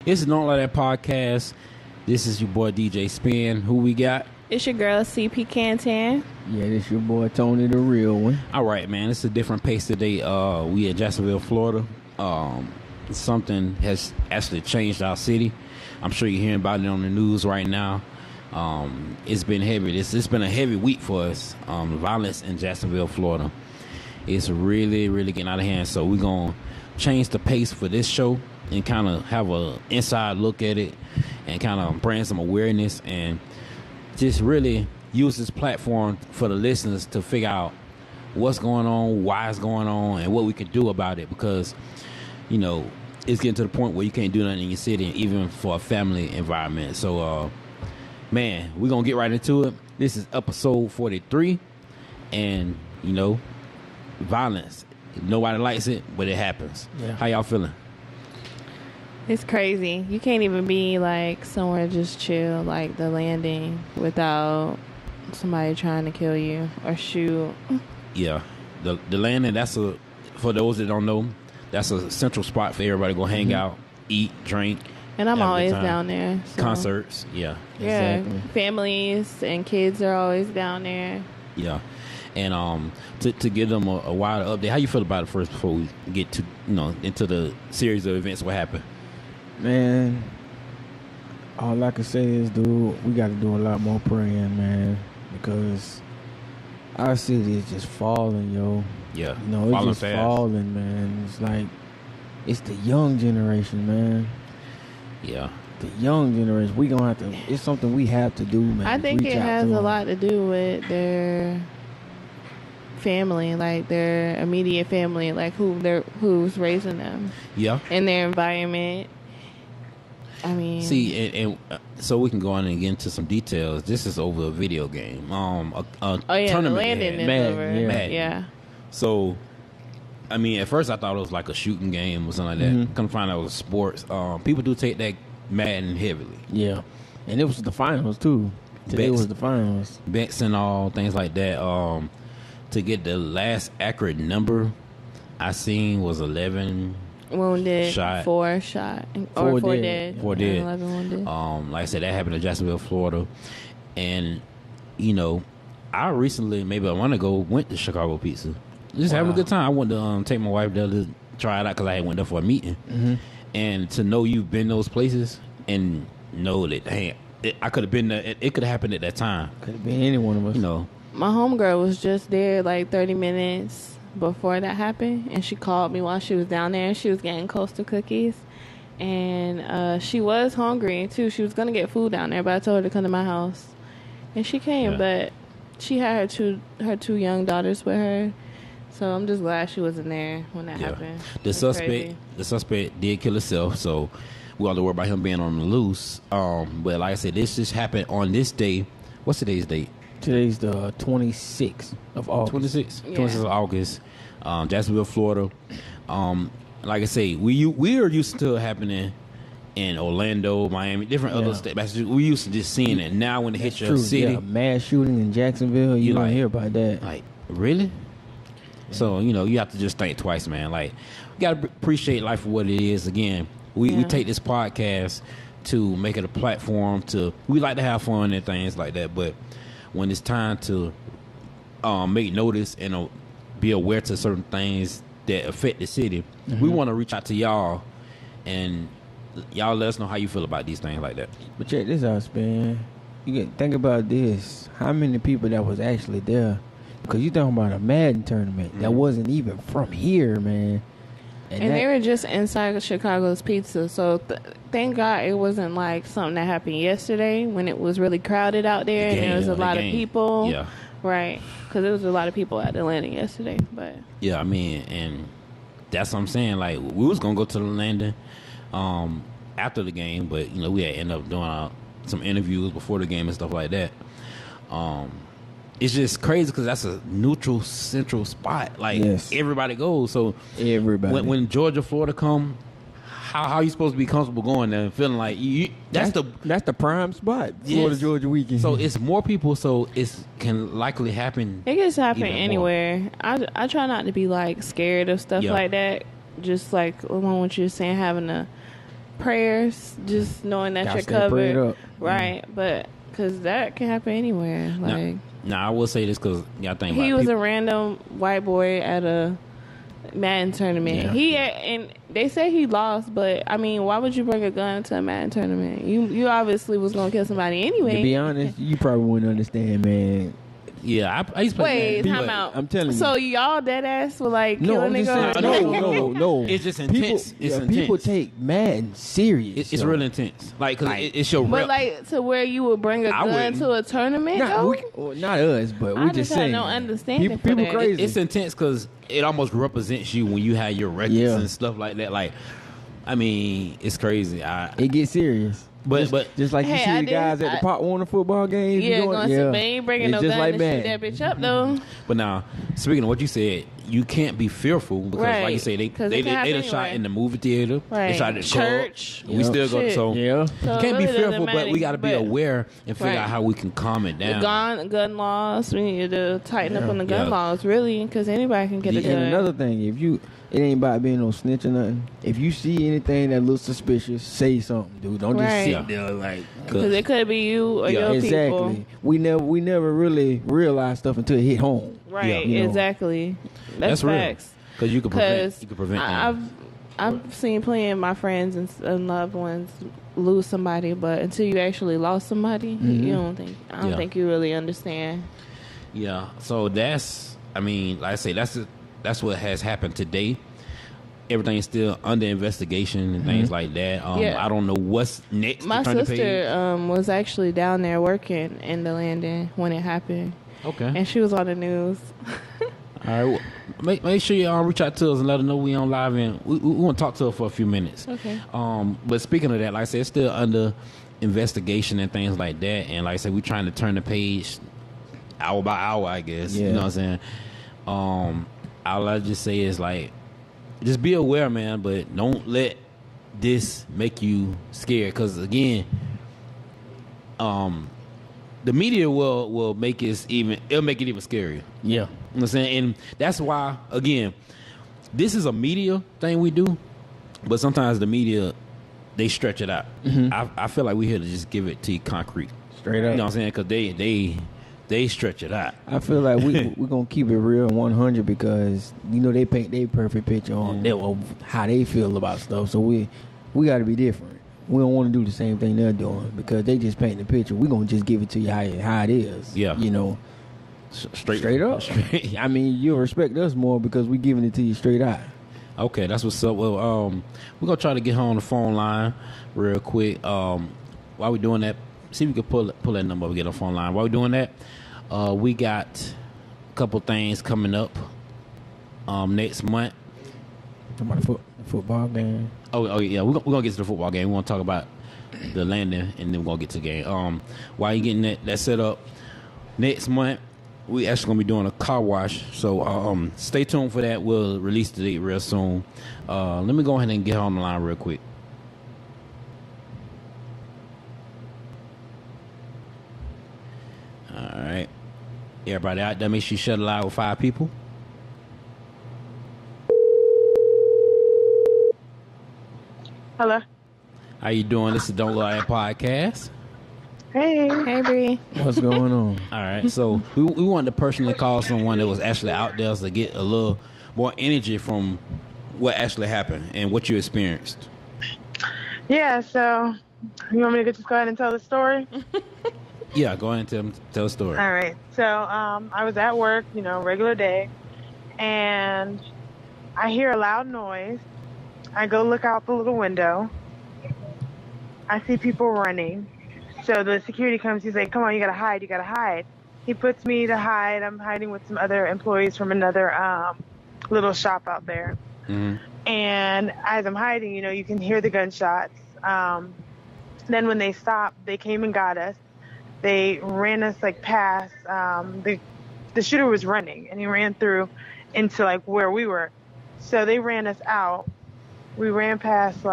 It's Not Like That podcast. This is your boy DJ Spin. Who we got? It's your girl CP Cantan. Yeah, this your boy Tony, the real one. All right, man. It's a different pace today. We at Jacksonville, Florida. Something has actually changed our city. I'm sure you're hearing about it on the news right now. It's been heavy. It's been a heavy week for us. Violence in Jacksonville, Florida. It's really, really getting out of hand. So we're going to change the pace for this show and kind of have an inside look at it and kind of bring some awareness and just really use this platform for the listeners to figure out what's going on, why it's going on, and what we can do about it. Because, you know, it's getting to the point where you can't do nothing in your city, even for a family environment. So, man, we're going to get right into it. This is episode 43. And, you know, violence. Nobody likes it, but it happens. Yeah. How y'all feeling? It's crazy. You can't even be like somewhere just chill, like the landing, without somebody trying to kill you or shoot. Yeah. The landing, for those that don't know, that's a central spot for everybody to go hang out, eat, drink. And I'm always down there. So. Concerts, yeah. Yeah, exactly. Families and kids are always down there. Yeah. And to give them a wider update, how you feel about it first before we get to into the series of events? What happened? Man, all I can say is, dude, we got to do a lot more praying, man, because our city is just falling, yo. Yeah, it's just fast. Falling, man. It's like it's the young generation, man. Yeah, the young generation. We gonna have to. It's something we have to do, man. I think it has a lot to do with their family, like their immediate family, like who's raising them. Yeah, in their environment. I mean, see, and so we can go on and get into some details. This is over a video game. Tournament. The landing is over. Yeah. So, I mean, at first I thought it was like a shooting game or something like that. Mm-hmm. Come find out it was sports. People do take that Madden heavily. Yeah, and it was the finals too. Today was the finals. Bets and all things like that. To get the last accurate number I seen was 11 wounded, shot. 4 shot, or 4 dead. 4 dead. 11 wounded. Like I said, that happened in Jacksonville, Florida. And, you know, I recently, maybe a month ago, went to Chicago Pizza. Just having a good time. I wanted to take my wife there to try it out because I had went there for a meeting. Mm-hmm. And to know you've been those places and know that, hey, I could have been there. It could have happened at that time. Could have been any one of us. You know. My homegirl was just there like 30 minutes before that happened, and she called me while she was down there. She was getting coastal cookies, and she was hungry too. She was gonna get food down there, but I told her to come to my house, and she came. Yeah. But she had her two young daughters with her, so I'm just glad she wasn't there when that happened. The suspect did kill himself, so we all to worry about him being on the loose. But like I said, this just happened on this day. What's today's date? Today's the 26th of August. 26th of August, Jacksonville, Florida. Like I say, we are used to it happening in Orlando, Miami, different other states. We used to just seeing it. Now when it hits your city, mass shooting in Jacksonville, you don't hear about that. Like, really? Yeah. So you have to just think twice, man. Like, you got to appreciate life for what it is. Again, we take this podcast to make it a platform we like to have fun and things like that, but when it's time to make notice and be aware to certain things that affect the city, we want to reach out to y'all, and y'all let us know how you feel about these things like that. But check this out, man. You can think about this. How many people that was actually there? Because you talking about a Madden tournament that wasn't even from here, man. And they were just inside Chicago's Pizza, so thank God it wasn't like something that happened yesterday when it was really crowded out there and there was a lot of people. Yeah. Right, because there was a lot of people at the landing yesterday. But yeah, I mean, and that's what I'm saying. Like, we was going to go to the landing after the game, but, we had ended up doing some interviews before the game and stuff like that. It's just crazy because that's a neutral central spot. Like, everybody goes. So everybody. When Georgia, Florida come, how are you supposed to be comfortable going there and feeling like that's the prime spot? Florida Georgia weekend. So it's more people. So it can likely happen. It can happen anywhere. I try not to be like scared of stuff like that. Just like what you were saying, having a prayers, just knowing that Gotta you're stay prayed covered, up. right? But because that can happen anywhere. Like Now I will say this because y'all think he about was people. a random white boy at a Madden tournament. Yeah. And they say he lost, but I mean, why would you bring a gun to a Madden tournament? You obviously was gonna kill somebody anyway. To be honest, you probably wouldn't understand, man. Yeah, I used to play Wait, Madden, time but out. I'm telling you. So y'all dead ass were like No, killing I'm just nigga? saying. No. It's just intense. It's intense. People take Madden serious. It's so. real intense. Like, cause it's your But rep. like to where you would bring a I gun wouldn't. to a tournament? Not us, but I we just just had saying. no understanding for People that. crazy. It's intense because it almost represents you when you have your records Yeah. and stuff like that. Like, I mean, it's crazy. It gets serious. But Just like you Hey, see I the guys didn't- at the Pop Warner football games. Yeah, going to they ain't bringing no It's just gun like to Madden. shoot that bitch up though. But now, speaking of what you said, you can't be fearful because, like you Right. say, they 'Cause they it can done happen shot anywhere. in the movie theater, Right. they shot at the Church. club. We still go. Shit. So Yeah. So you it can't be really doesn't fearful, but we matter, got to be but- aware and figure Right. out how we can calm it down. The gun laws. We need to tighten up Yeah. on the gun Yeah. laws, really, because anybody can get a And gun. another thing, it ain't about being no snitch or nothing. If you see anything that looks suspicious, say something, dude. Don't just Right. sit there like. Because it could be you or Yeah, your Exactly. people. We never really realized stuff until it hit home. Right. Yeah. You know. Exactly. That's real. facts. Because you can prevent. I've seen plenty of my friends and loved ones lose somebody, but until you actually lost somebody, you don't think. I don't Yeah. think you really understand. Yeah, so that's, I mean, like I say, that's what has happened today. Everything's still under investigation and things like that. Yeah. I don't know what's next. My to turn the page. sister was actually down there working in the landing when it happened, Okay. and she was on the news. All right. Well, make sure you reach out to us and let us know we on live, and we want to talk to her for a few minutes. Okay. But speaking of that, like I said, it's still under investigation and things like that. And like I said, we're trying to turn the page hour by hour, I guess. Yeah. You know what I'm saying? All I just say is like, just be aware, man. But don't let this make you scared, because again, the media will make it even. It'll make it even scarier. Yeah. You know what I'm saying? And that's why, again, this is a media thing we do, but sometimes the media, they stretch it out. I feel like we're here to just give it to you concrete. Straight up. You know what I'm saying? Because they stretch it out. I feel like we're going to keep it real and 100 because, they paint their perfect picture on of how they feel about stuff. So we got to be different. We don't want to do the same thing they're doing because they just paint the picture. We're going to just give it to you how it is. Yeah. Straight up. I mean, you'll respect us more because we're giving it to you straight out. Okay, that's what's up. Well, we're going to try to get her on the phone line real quick. While we're doing that, see if we can pull that number up and get on the phone line. While we're doing that, we got a couple things coming up next month. Talking about the football game. Oh yeah, we're gonna get to the football game. We want to talk about the landing, and then we're gonna get to the game. While you getting that set up, next month we actually gonna be doing a car wash. So stay tuned for that. We'll release the date real soon. Let me go ahead and get her on the line real quick. All right, everybody out there, make sure you shut it live with 5 people. Hello. How you doing? This is Don't Look Like That podcast. Hey. Hey, Bree. What's going on? All right, so we wanted to personally call someone that was actually out there to get a little more energy from what actually happened and what you experienced. Yeah, so you want me to just go ahead and tell the story? Yeah, go ahead and tell the story. All right. So I was at work, regular day, and I hear a loud noise. I go look out the little window. I see people running. So the security comes. He's like, come on, you got to hide. You got to hide. He puts me to hide. I'm hiding with some other employees from another little shop out there. Mm-hmm. And as I'm hiding, you can hear the gunshots. Then when they stopped, they came and got us. They ran us past. The shooter was running, and he ran through into where we were. So they ran us out. We ran past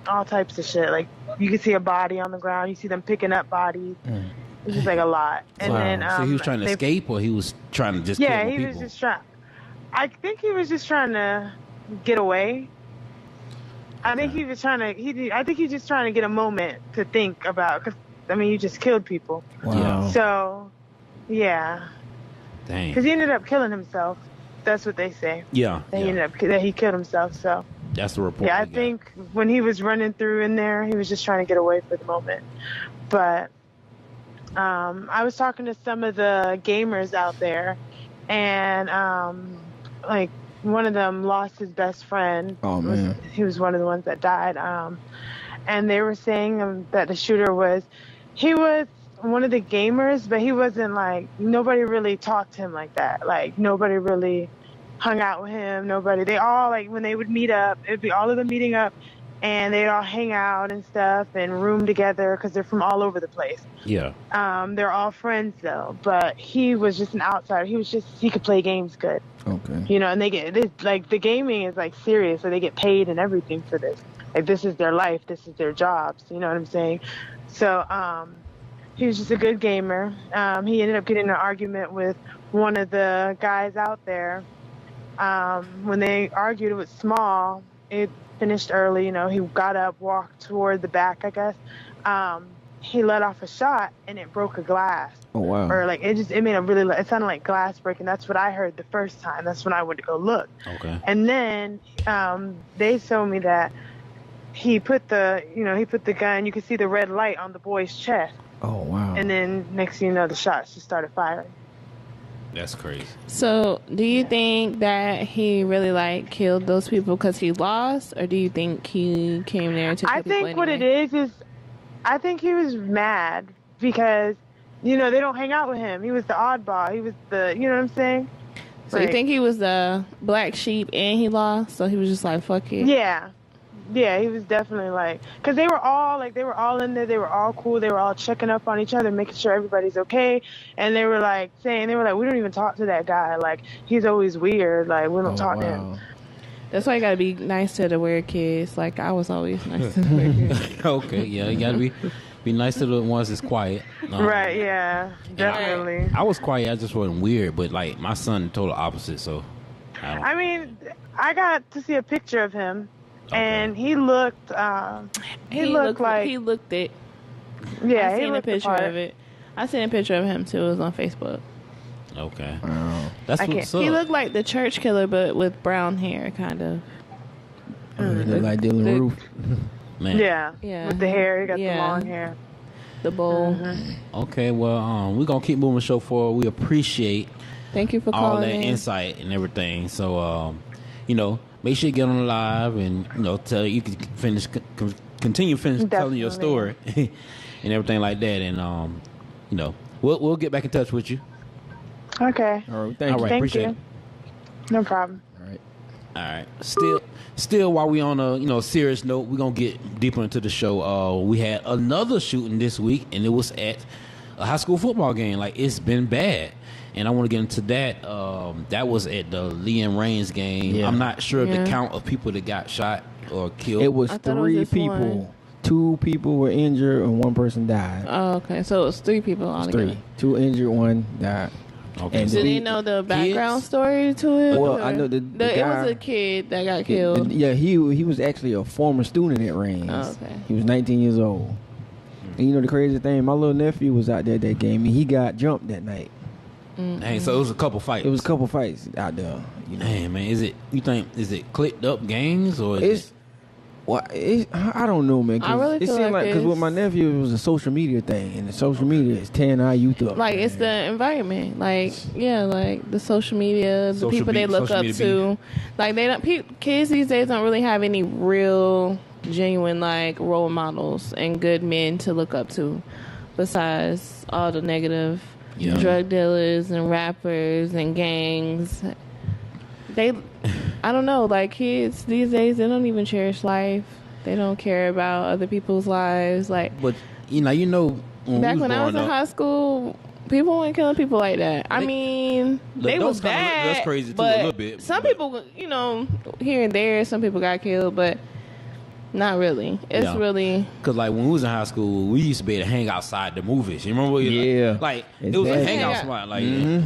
all types of shit. You could see a body on the ground. You see them picking up bodies. It was just a lot. And then so he was trying to escape, or he was trying to just kill more he people? was just trying. I think he was just trying to get away. I think he was trying to. I think he's just trying to get a moment to think about. Because I mean, you just killed people. Wow. So, yeah. Dang. Because he ended up killing himself. That's what they say. Yeah. That he killed himself. So. That's the report. Yeah, I think when he was running through in there, he was just trying to get away for the moment. But I was talking to some of the gamers out there, and like one of them lost his best friend. Oh man, he was one of the ones that died. And they were saying that the shooter was one of the gamers, but he wasn't like, nobody really talked to him like that. Like nobody really hung out with him. They all, like, when they would meet up, it'd be all of them meeting up, and they'd all hang out and stuff and room together because they're from all over the place. Yeah. They're all friends though, but he was just an outsider. He could play games good. Okay. You know, and they get this, like, the gaming is like serious, so they get paid and everything for this. Like, this is their life, this is their jobs. You know what I'm saying? So, he was just a good gamer. He ended up getting in an argument with one of the guys out there. When they argued, it was small. It finished early. You know, he got up, walked toward the back, I guess. He let off a shot, and it broke a glass. Oh, wow. Or, like, it made it sounded like glass breaking. That's what I heard the first time. That's when I went to go look. Okay. And then they told me that he put the gun, you could see the red light on the boy's chest. Oh, wow. And then next thing you know, the shots just started firing. That's crazy. So, do you think that he really, like, killed those people because he lost, or do you think he came there to kill I people think what it anyway? is I think he was mad because, you know, they don't hang out with him. He was the oddball. He was the, you know what I'm saying? So like, you think he was the black sheep and he lost, so he was just like, fuck it? Yeah. Yeah, he was definitely like, because they were all in there, they were all cool, they were all checking up on each other, making sure everybody's okay, and they were like, we don't even talk to that guy, like, he's always weird, like, we don't talk to him. That's why you gotta be nice to the weird kids, like, I was always nice to the weird kids. Okay, yeah, you gotta be nice to the ones that's quiet. Right, yeah, definitely. I was quiet, I just wasn't weird, but, like, my son told the opposite, so I mean, I got to see a picture of him. Okay. And he looked, he looked like... He looked it. Yeah, I he seen a looked picture of it. I seen a picture of him, too. It was on Facebook. Okay. That's what's up. He looked like the church killer, but with brown hair, kind of. He looked like Dylan Roof. Man. Yeah, with the hair. He got the long hair. The bowl. Okay, well, we're going to keep moving the show forward. We appreciate Thank you for all calling that in. insight and everything. So, you know, make sure you get on the live and, you know, continue telling your story and everything like that. And, you know, we'll get back in touch with you. Okay. All right, thank you. Appreciate it. No problem. All right. Still, while we on a serious note, we're gonna get deeper into the show. We had another shooting this week, and it was at a high school football game. Like, it's been bad, and I want to get into that. That was at the Lee and Rains game. Yeah. I'm not sure of the count of people that got shot or killed. It was I thought it was 3 just people. one. 2 people were injured and 1 person died. Oh, okay. So it was 3 people altogether. 3. 2 injured, 1 died. Okay. And Did they know the background story to it? Well, or- I know the it guy, was a kid that got killed. Yeah, he was actually a former student at Rains. Oh, okay. He was 19 years old. And you know the crazy thing, my little nephew was out there at that game, and he got jumped that night. Dang, so it was a couple fights. It was a couple fights out there. You know. Dang, man, is it clicked up gangs or I don't know, man. I really it feel seemed like because with my nephew, it was a social media thing, and the social media is tearing our youth up. Like, it's the environment. Like, yeah, like the social media, the people they look up to. Like, they don't. Kids these days don't really have any real, genuine, like, role models and good men to look up to, besides all the negative drug dealers and rappers and gangs. I don't know, like, kids these days, they don't even cherish life. They don't care about other people's lives. Like, but when back when I was in high school, people weren't killing people like that. I mean, they was bad. That's crazy too, but a little bit. Some people, here and there, some people got killed, but Not really. It's really because like when we was in high school, we used to be able to hang outside the movies. You remember? Yeah. Like it was a hangout spot. Like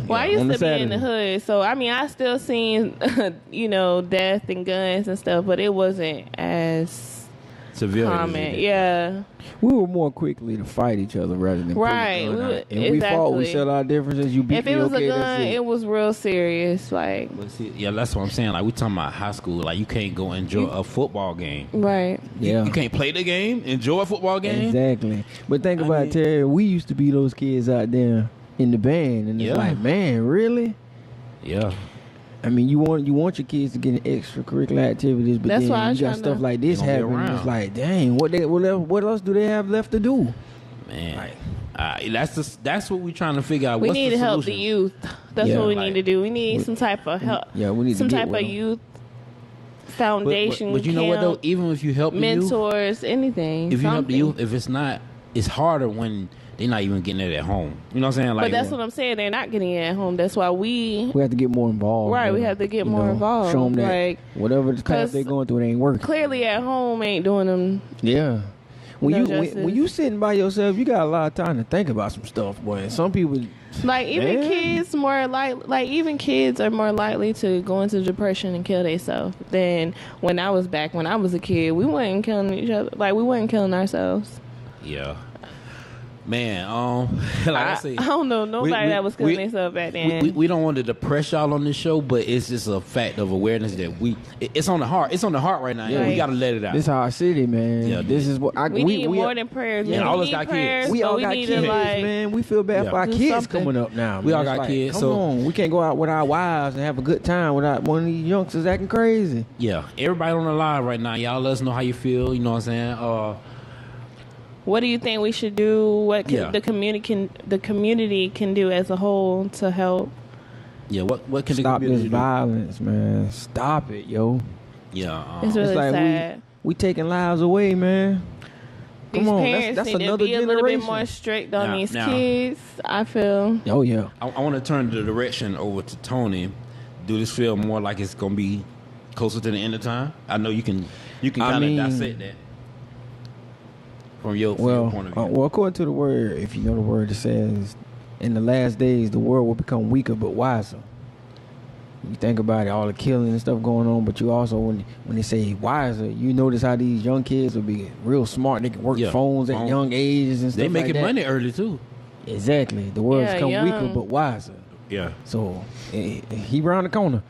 well, I used to be in the hood, so I mean, I still seen death and guns and stuff, but it wasn't as severe. Common. Yeah. We were more quickly to fight each other rather than right. We fought. We settled our differences. You beat if me, it was okay, a gun, it was real serious. Like, but see, yeah, that's what I'm saying. Like we talking about high school. Like you can't go enjoy a football game. Right. Yeah. You can't play the game, enjoy a football game. Exactly. But think about it, Terry. We used to be those kids out there in the band, and it's like, man, really? Yeah. I mean, you want your kids to get in extracurricular activities, but that's then you got stuff like this happening. It's like, dang, what else do they have left to do? Man, that's what we're trying to figure out. We need to help the youth. That's what we need to do. We need some type of help. Yeah, we need some type of youth foundation. But you know what though? Even if you help mentors, the youth, anything. If you help the youth, if it's not, it's harder when they're not even getting it at home. You know what I'm saying? Like, but that's what I'm saying. They're not getting it at home. That's why we have to get more involved. Right, we have to get more involved. Show them that like, whatever the path they're going through, it ain't working. Clearly, at home ain't doing them. Yeah. When you sitting by yourself, you got a lot of time to think about some stuff, boy. And some people, like even kids, even kids are more likely to go into depression and kill themselves than when I was a kid. We weren't killing each other, like we weren't killing ourselves. Yeah. Man, like I say, I don't know nobody that was killing themselves back then. We don't want to depress y'all on this show, but it's just a fact of awareness that it's on the heart. It's on the heart right now. Yeah. We got to let it out. This is our city, man. Yeah, this is what we need more than prayers. Yeah, all us got kids. We all got kids, man. We feel bad for our kids coming up now. Man. We all got kids. Come on, we can't go out with our wives and have a good time without one of these youngsters acting crazy. Yeah, everybody on the live right now, y'all let us know how you feel. You know what I'm saying? What do you think we should do? What the community can do as a whole to help? Yeah, what can stop the this violence, man? Stop it, yo. Yeah, it's really like sad. We taking lives away, man. These Come on, parents that's need another to be generation. a little bit more strict on these kids. I feel. Oh yeah. I want to turn the direction over to Tony. Do this feel more like it's gonna be closer to the end of time? I know you can kind of dissect that. From your point of view. Well, according to the word, if you know the word, it says, in the last days, the world will become weaker but wiser. You think about it, all the killing and stuff going on, but you also, when they say wiser, you notice how these young kids will be real smart. They can work phones at young ages and stuff They making like that. money early, too. Exactly. The world's become weaker but wiser. Yeah. So, he around the corner.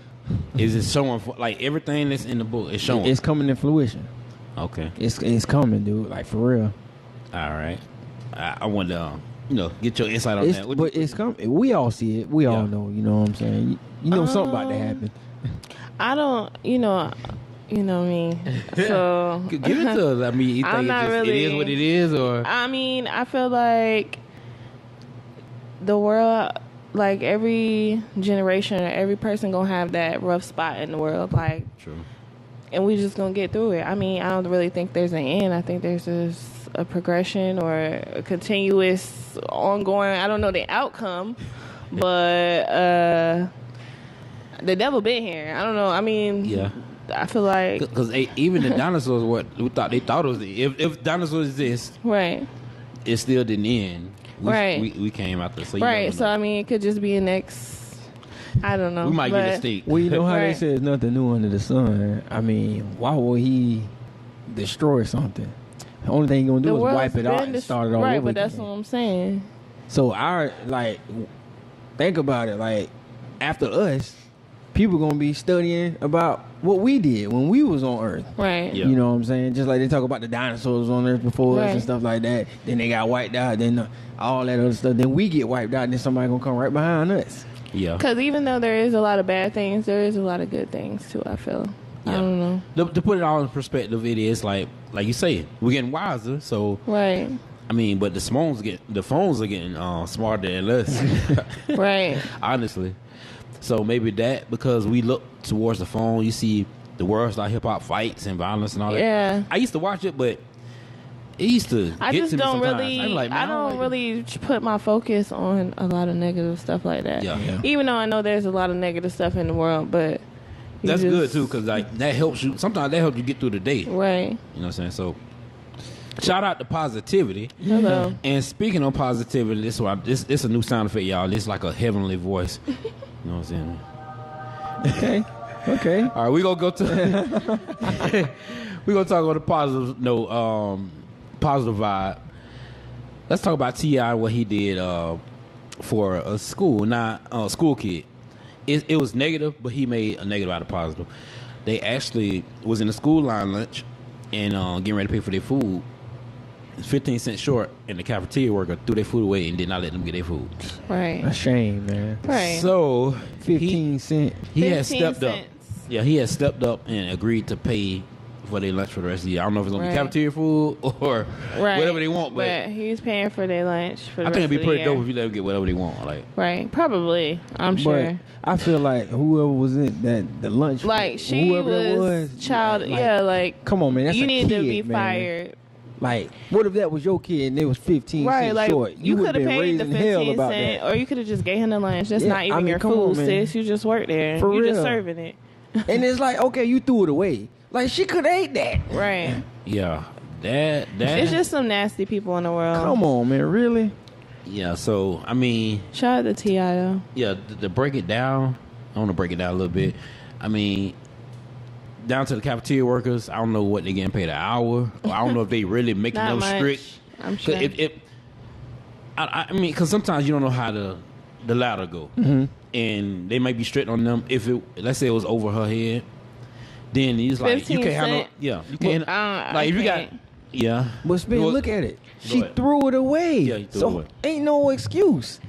Is it showing, like, everything that's in the book is showing? It's coming to fruition. Okay. It's coming, dude, like, for real. All right. I want to, get your insight on that. But it's coming. We all see it. We all know. You know what I'm saying? You know something about to happen. I don't. You know me. So give it to us. I mean, you think it is what it is, or? I mean, I feel like the world, like every generation or every person, gonna have that rough spot in the world. Like, true. And we just gonna get through it. I mean, I don't really think there's an end. I think there's just a progression or a continuous, ongoing. I don't know the outcome, but the devil been here. I don't know. I mean, yeah. I feel like because even the dinosaurs, they thought it was if dinosaurs exist, right? It still didn't end. We came out there, so right. So I mean, it could just be a next. I don't know. We might get a steak. Well, you know how they say there's nothing new under the sun. I mean, why would he destroy something? The only thing he's gonna do is wipe it out and start it all over again. Right, but that's what I'm saying. So think about it. Like, after us, people gonna be studying about what we did when we was on Earth. Right. Yeah. You know what I'm saying? Just like they talk about the dinosaurs on Earth before us and stuff like that. Then they got wiped out. Then all that other stuff. Then we get wiped out. And then somebody gonna come right behind us. Yeah. Because even though there is a lot of bad things, there is a lot of good things too. I feel. Yeah. I don't know. To put it all in perspective, it is like you say, we're getting wiser. So right. I mean, but the phones are getting smarter than us. Right. Honestly. So maybe that, because we look towards the phone, you see the world star hip hop fights and violence and all that. Yeah. I used to watch it, but it used to. I just don't really. I don't really put my focus on a lot of negative stuff like that. Yeah. Even though I know there's a lot of negative stuff in the world, but That's good too, because like that helps you. Sometimes that helps you get through the day. Right. You know what I'm saying? So, shout out to positivity. Hello. And speaking of positivity, this a new sound effect, y'all. This is like a heavenly voice. You know what I'm saying? Okay. All right, we gonna go to. We gonna talk on the positive note. Positive vibe. Let's talk about T.I. what he did for a school, not a school kid. It was negative, but he made a negative out of positive. They actually was in the school line lunch and getting ready to pay for their food. 15 cents short, and the cafeteria worker threw their food away and did not let them get their food. Right. A shame, man. Right. So 15 cents. He had 15 stepped up. cents. Yeah, he had stepped up and agreed to pay for their lunch for the rest of the year. I don't know if it's gonna be Right. cafeteria food or whatever they want, but he's paying for their lunch for the I think it'd be rest of the pretty year. dope if you let them get whatever they want. Like, Right. Probably. I'm sure. But I feel like whoever was in the lunch, Like she whoever it was child. like, yeah. Like come on, man. That's you a need kid, to be man. fired. Like, what if that was your kid and they was 15 Right, cents like short? you would could have have been paid the raising hell 15 about cent, that. or you could have just gave him the lunch. That's Yeah, not even your come food, on, man. sis. You just work there. For You just real. serving it. And it's like, okay, you threw it away. Like, she could have ate that. Right. yeah, that It's just some nasty people in the world. Come on, man. Really? yeah. So I mean, Shout out to T.I. though. yeah, to break it down, I want to break it down a little bit. I mean, down to the cafeteria workers, I don't know what they getting paid an hour. Or I don't know if they really making Not them much. strict. I'm sure. I mean, because sometimes you don't know how the ladder go, and they might be strict on them. If it, let's say it was over her head, then it's like you 15 can't have no, cent? yeah, you can't. I Like if you got, can't. yeah, But Spin, Well, look at it. She ahead. threw it away. Yeah, you threw so it away. ain't no excuse.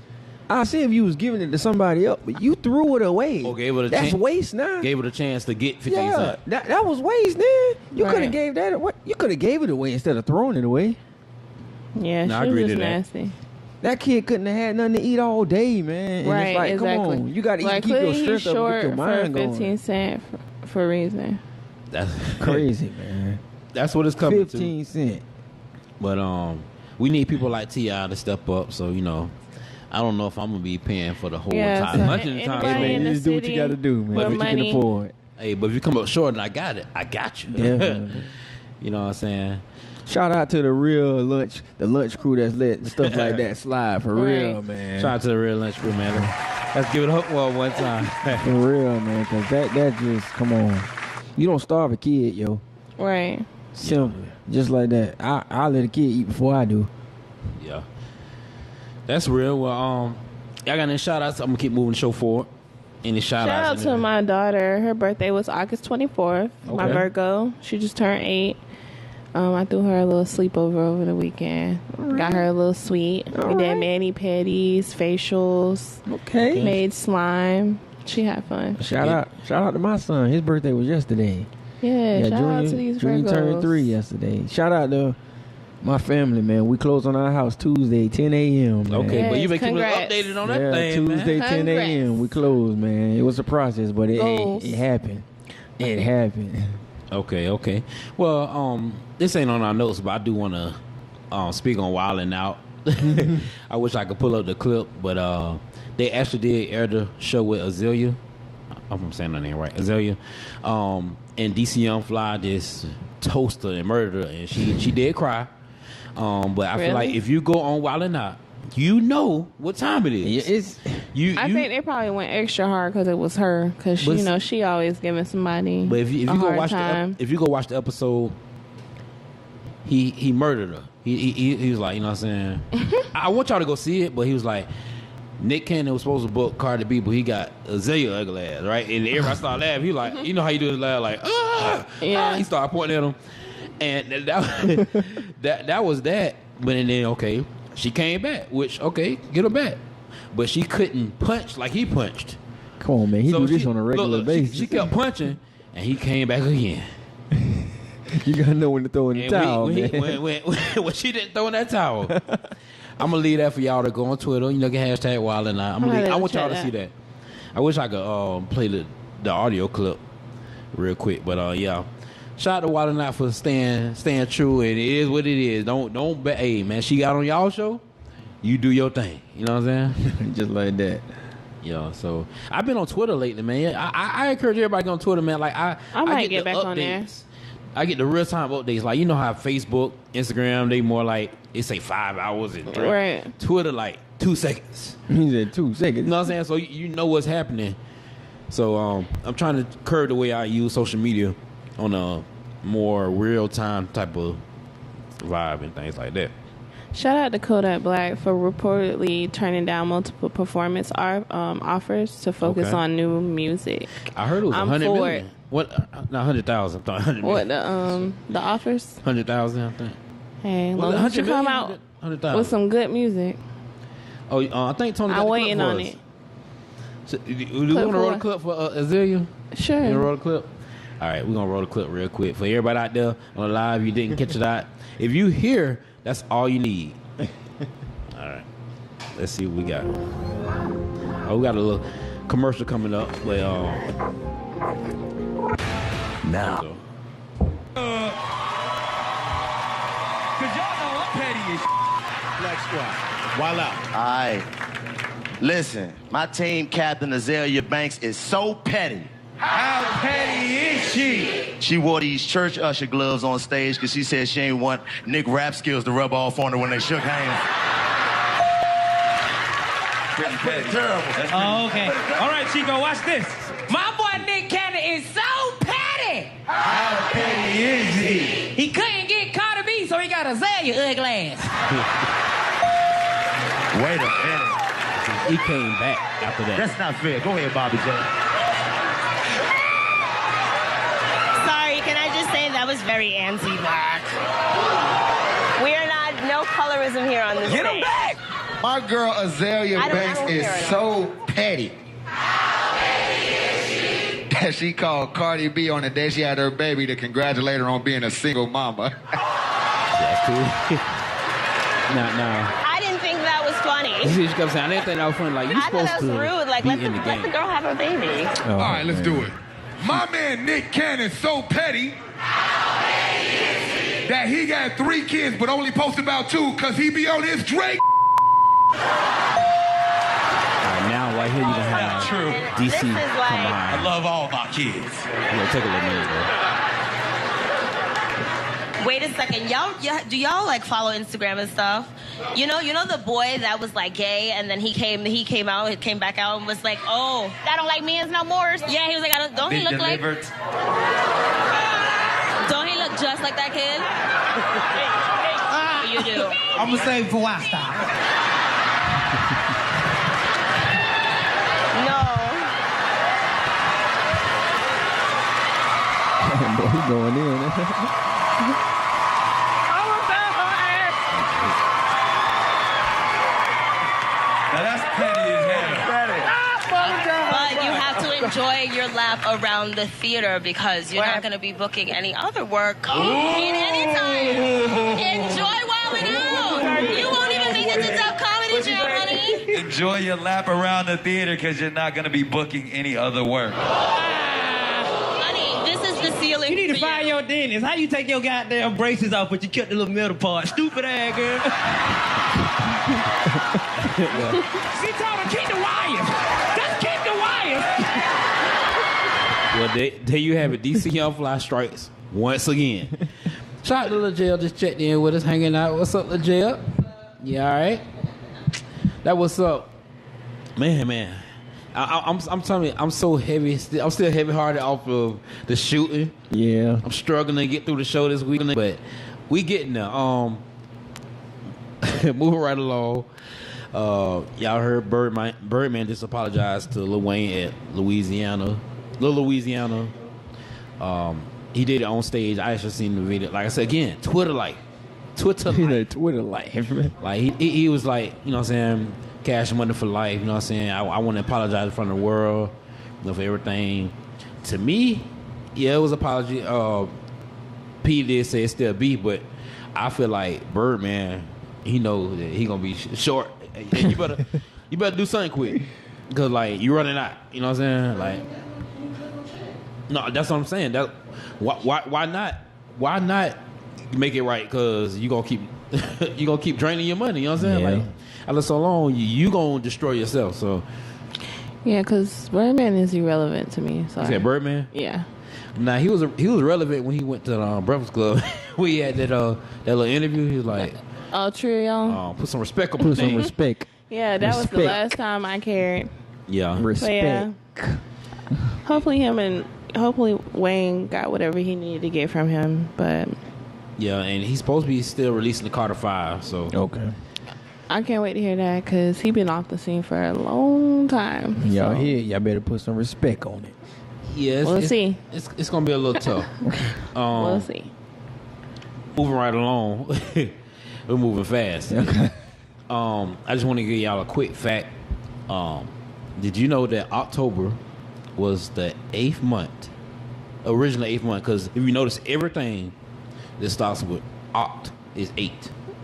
I see if you was giving it to somebody else, but you threw it away. Or gave it a That's chan- waste now. gave it a chance to get 15 yeah, cents. that was waste, man. You Right. could have gave that. What you could have gave it away instead of throwing it away. Yeah, No, I she agree was to just that. nasty. That kid couldn't have had nothing to eat all day, man. And Right, it's like, exactly. come on, you got to like, keep your clearly he's strength up and short get your for mind 15 going. cent for a reason. That's Crazy, man. That's what it's coming 15 cent. to. But we need people like T.I. to step up. So I don't know if I'm gonna be paying for the whole Yeah, entire so lunch in the anybody time. in You the just do what you city got to do, man. with What you money. can afford. Hey, but if you come up short and I got it, I got you. Definitely. You know what I'm saying? Shout out to the real the lunch crew that's let stuff like that slide for real, Right. man. Shout out to the real lunch crew, man. Let's give it up one time. For real, man, because that just, come on. You don't starve a kid, yo. Right. Simple. Just like that. I'll let a kid eat before I do. Yeah, that's real. Well, y'all got any shout outs? I'm gonna keep moving the show forward. Any shout Shout out outs? to my daughter. Her birthday was August 24th. My Okay. Virgo. She just turned 8. I threw her a little sleepover over the weekend. Got her a little sweet. We did mani-pedis, facials, Okay. made slime. She had fun. Shout out to my son. His birthday was yesterday. Yeah, shout out to these Junior Virgos. turned 3 yesterday. Shout out to my family, man. We close on our house Tuesday, 10 a.m. man. Okay, but you Yes, been keeping us congrats. updated on that Yeah, thing, Tuesday, man. 10 a.m. Congrats. We closed, man. It was a process, but it Goals. happened. It happened. Okay. Well, this ain't on our notes, but I do want to speak on Wildin' Out. I wish I could pull up the clip, but they actually did air the show with Azalea. I'm saying her name right, Azalea. And DC Young Fly just toasted her and murdered her, and she did cry. But I feel like Really? if you go on Wildin' Out, you know what time it is. Yeah, it's I think they probably went extra hard because it was her. Because But she always giving somebody. But if you a go hard watch time. if you go watch the episode, he murdered her. He was like, you know what I'm saying? I want y'all to go see it, but he was like, Nick Cannon was supposed to book Cardi B, but he got Azalea ugly ass, right? And everybody started laughing. He was like, you know how you do his laugh, like, Yeah. He started pointing at him, and that was that. But then okay, she came back, which okay, get her back, but she couldn't punch like he punched. come on, man. He do this she- on a regular look, basis. She kept punching, and he came back again. You gotta know when to throw in the And towel, man. when she didn't throw in that towel, I'm gonna leave that for y'all to go on Twitter. You know, get hashtag Wild and I. I want y'all to see that. I wish I could play the audio clip real quick, but yeah. Shout out to Wild and Out for staying true, and it is what it is. Don't bet. Hey man, she got on y'all show. You do your thing. You know what I'm saying? Just like that. Yeah, so I've been on Twitter lately, man. I encourage everybody to go on Twitter, man. Like I might get the back updates. on there. I get the real time updates. Like you know how Facebook, Instagram, they more like it say 5 hours and Right. Twitter like 2 seconds. He said 2 seconds. You know what I'm saying? So you know what's happening. So I'm trying to curb the way I use social media on a more real time type of vibe and things like that. Shout out to Kodak Black for reportedly turning down multiple performance offers to focus on new music. I heard it was 100 for million. it. What? Not 100,000. 100 What million. the offers? 100,000, I think. Hey, Was it long as you 100 come million? out 100,000. with some good music. Oh, I think Tony got I'm the waiting clip for on us. it. So, do you want to Clip roll for the clip for Azalea? Sure. You want to roll the clip? All right, we're going to roll the clip real quick. For everybody out there on the live, you didn't catch it out. If you hear, that's all you need. All right. Let's see what we got. Oh, we got a little commercial coming up. But, now. Cause y'all know I'm petty as Black Squad. Wild out. All right. Listen, my team captain Azalea Banks is so petty. How petty is she? She wore these church usher gloves on stage because she said she ain't want Nick rap skills to rub off on her when they shook hands. Pretty terrible. Oh, okay. All right, Chico, watch this. My boy Nick Cannon is so petty. How petty is he? He couldn't get Carter B, so he got Azalea ugly ass. Wait a minute. he came back after that. That's not fair. Go ahead, Bobby J. Sorry, can I just say that was very anti-black. We are not, no colorism here on this Get him stage. back! My girl Azalea Banks don't is hear it. so petty. That she called Cardi B on the day she had her baby to congratulate her on being a single mama. That's cool. Nah. I didn't think that was funny. You see, she kept saying, I didn't think that was funny. Like, you I thought supposed that was to rude. Like, be let in the the game. girl have her baby. All right, let's do it. My man Nick Cannon's so petty that he got 3 kids but only posted about 2 because he be on his Drake. All right, now right here you gonna have True. DC This is come like- I on. love all my kids. It'll take a little minute though. Wait a second, do y'all like follow Instagram and stuff? You know the boy that was like gay and then he came back out and was like, oh, I don't like men's no more. Yeah, he was like, don't he look like? Don't he look just like that kid? You do. I'm gonna save for why stop. No. Boy, he going in. Now that's petty as hell. But you have to enjoy your lap around the theater because you're not going to be booking any other work in any time. Enjoy wilding out. You won't even make it to Dub Comedy Jam, honey. Enjoy your lap around the theater because you're not going to be booking any other work. Honey, this is the ceiling. You need to for find your dentist. How you take your goddamn braces off but you kept the little middle part? Stupid ass girl. She told her keep the wires. Just keep the wires. Well, there you have it. DC Young Fly strikes once again. Shout out to Lil Jail, just checked in with us, hanging out. What's up, Lil Jail? Yeah, all right. That what's up, man. I'm telling you, I'm so heavy. I'm still heavy-hearted off of the shooting. Yeah. I'm struggling to get through the show this week, but we getting there. Moving right along. Y'all heard Birdman just apologized to Lil Wayne at Louisiana. He did it on stage. I actually seen the video. Like I said again, Twitter life. Twitter life. Like he was like, you know what I'm saying, cash money for life, you know what I'm saying? I want to apologize in front of the world, you know, for everything. To me, yeah, it was an apology. P did say it's still beef, but I feel like Birdman, he know that he gonna be short. And you better do something quick. Cause like you running out. You know what I'm saying? Like, no, that's what I'm saying. That why not make it right? Cause you gonna keep draining your money. You know what I'm saying? Yeah. Like after so long, you gonna destroy yourself. So Yeah, because Birdman is irrelevant to me. So You said Birdman? Yeah. Nah, he was relevant when he went to Breakfast Club. We had that little interview. He was like, Oh, true, y'all. put some respect on Put the some name. respect. Yeah, that was the Respect. last time I cared. Yeah. Respect. But yeah, hopefully Wayne got whatever he needed to get from him. But Yeah, and he's supposed to be still releasing the Carter 5. So Okay. I can't wait to hear that because he been off the scene for a long time. Y'all so. here, y'all better put some respect on it. yeah, We'll see. It's gonna be a little tough. We'll see. Moving right along, we're moving fast. Okay. I just want to give y'all a quick fact. Did you know that October was the 8th month, original 8th month? Because if you notice, everything that starts with Oct is 8.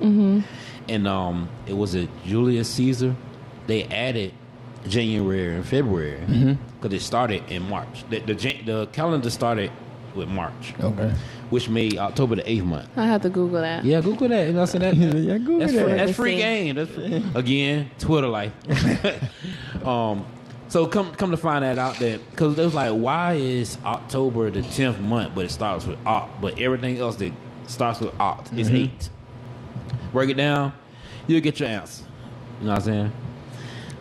Mm-hmm. And it was a Julius Caesar. They added January and February because it started in March. The calendar started with March. Okay. Which made October the 8th month. I have to Google that. Yeah, Google that. You know what I'm saying? Yeah, Google that's that. Free, that's free game. That's free. Again, Twitter life. So come to find that out, that because it was like, why is October the 10th month, but it starts with Oct, but everything else that starts with Oct is 8. Break it down, you'll get your answer. You know what I'm saying?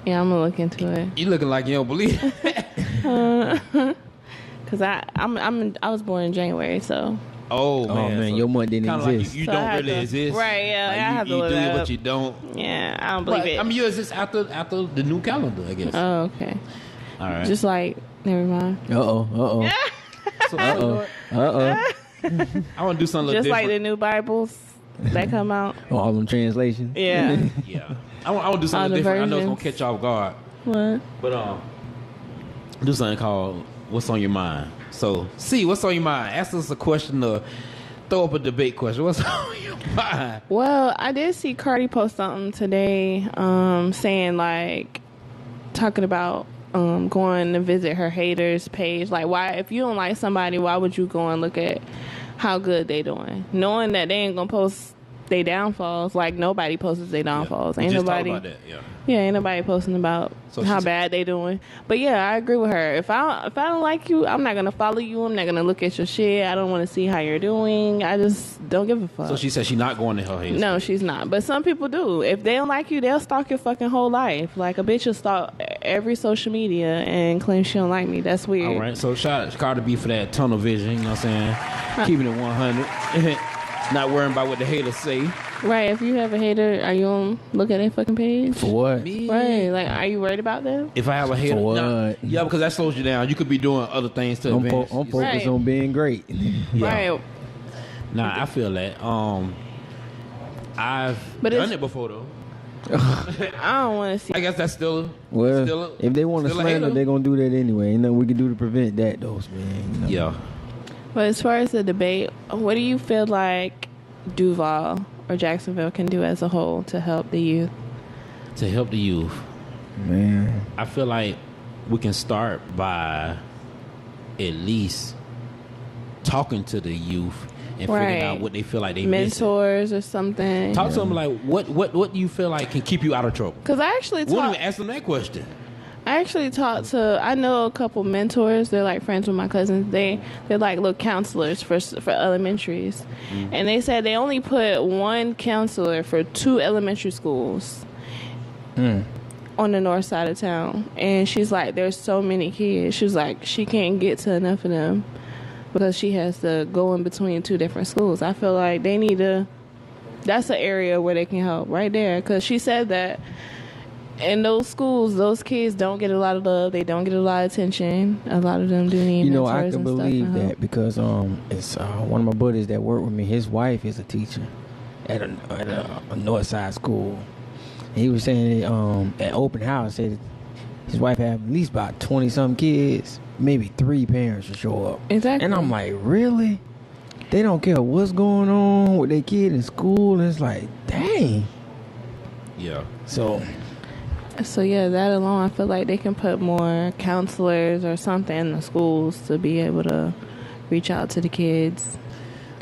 Yeah, I'm gonna look into it. You looking like you don't believe it. Cause I was born in January, so. Oh man, your month didn't kinda exist. Like you So don't I had really to- exist, right, yeah, Like I have to you look do that it, up. but you don't. Yeah, I don't believe But, it. I mean, you exist after the new calendar, I guess. Oh, okay. All right. Just like, never mind. Uh-oh. So, Uh-oh. I want to do something a little Just like the different. new Bibles that come out. All them translations. Yeah. Yeah, I want to do All something the different. I know it's gonna versions. catch you off guard, What? but do something called "What's on Your Mind." So, see, what's on your mind? Ask us a question or throw up a debate question. What's on your mind? Well, I did see Cardi post something today, saying like, talking about going to visit her haters page. Like, why, if you don't like somebody, why would you go and look at how good they doing, knowing that they ain't gonna post their downfalls? Like, nobody posts their downfalls. We Ain't just nobody. talked about that. Yeah. Yeah, ain't nobody posting about So how she's- bad they doing. But yeah, I agree with her. If I don't like you, I'm not gonna follow you. I'm not gonna look at your shit. I don't want to see how you're doing. I just don't give a fuck. So she said she's not going to her haters. No, she's not. But some people do. If they don't like you, they'll stalk your fucking whole life. Like, a bitch will stalk every social media and claim she don't like me. That's weird. All right. So shout out to Cardi B for that tunnel vision. You know what I'm saying? Keeping it 100. Not worrying about what the haters say. Right. If you have a hater, are you gonna look at their fucking page? For what? Right. Like, are you worried about them? If I have a hater, For what? nah, yeah, because that slows you down. You could be doing other things to I'm advance. focused Right. on being great. Yeah. Right. Nah, I feel that. I've But done it's- it before though. I don't want to see. I guess that's still Well, still if they want to still a slander, hater. they're going to do that anyway. Ain't nothing we can do to prevent that, though, man. You know? Yeah. But as far as the debate, what do you feel like Duval or Jacksonville can do as a whole to help the youth? To help the youth, Man. I feel like we can start by at least talking to the youth and figuring Right. out what they feel like they missing. Mentors or something. Talk to them like what do you feel like can keep you out of trouble? Because I actually We won't talked. even ask them that question. I actually talked to. I know a couple mentors. They're like friends with my cousins. They're like little counselors for elementaries, and they said they only put one counselor for 2 elementary schools on the north side of town. And she's like, there's so many kids. She's like, she can't get to enough of them because she has to go in between 2 different schools. I feel like they need to. That's an area where they can help right there, because she said that. In those schools, those kids don't get a lot of love. They don't get a lot of attention. A lot of them do need You know, mentors I can and stuff believe and that help. because it's one of my buddies that work with me. His wife is a teacher at a north side school. And he was saying at open house, said his wife had at least about 20-something kids. Maybe 3 parents will show up. Exactly. And I'm like, really? They don't care what's going on with their kid in school. And it's like, dang. Yeah. So yeah, that alone, I feel like they can put more counselors or something in the schools to be able to reach out to the kids.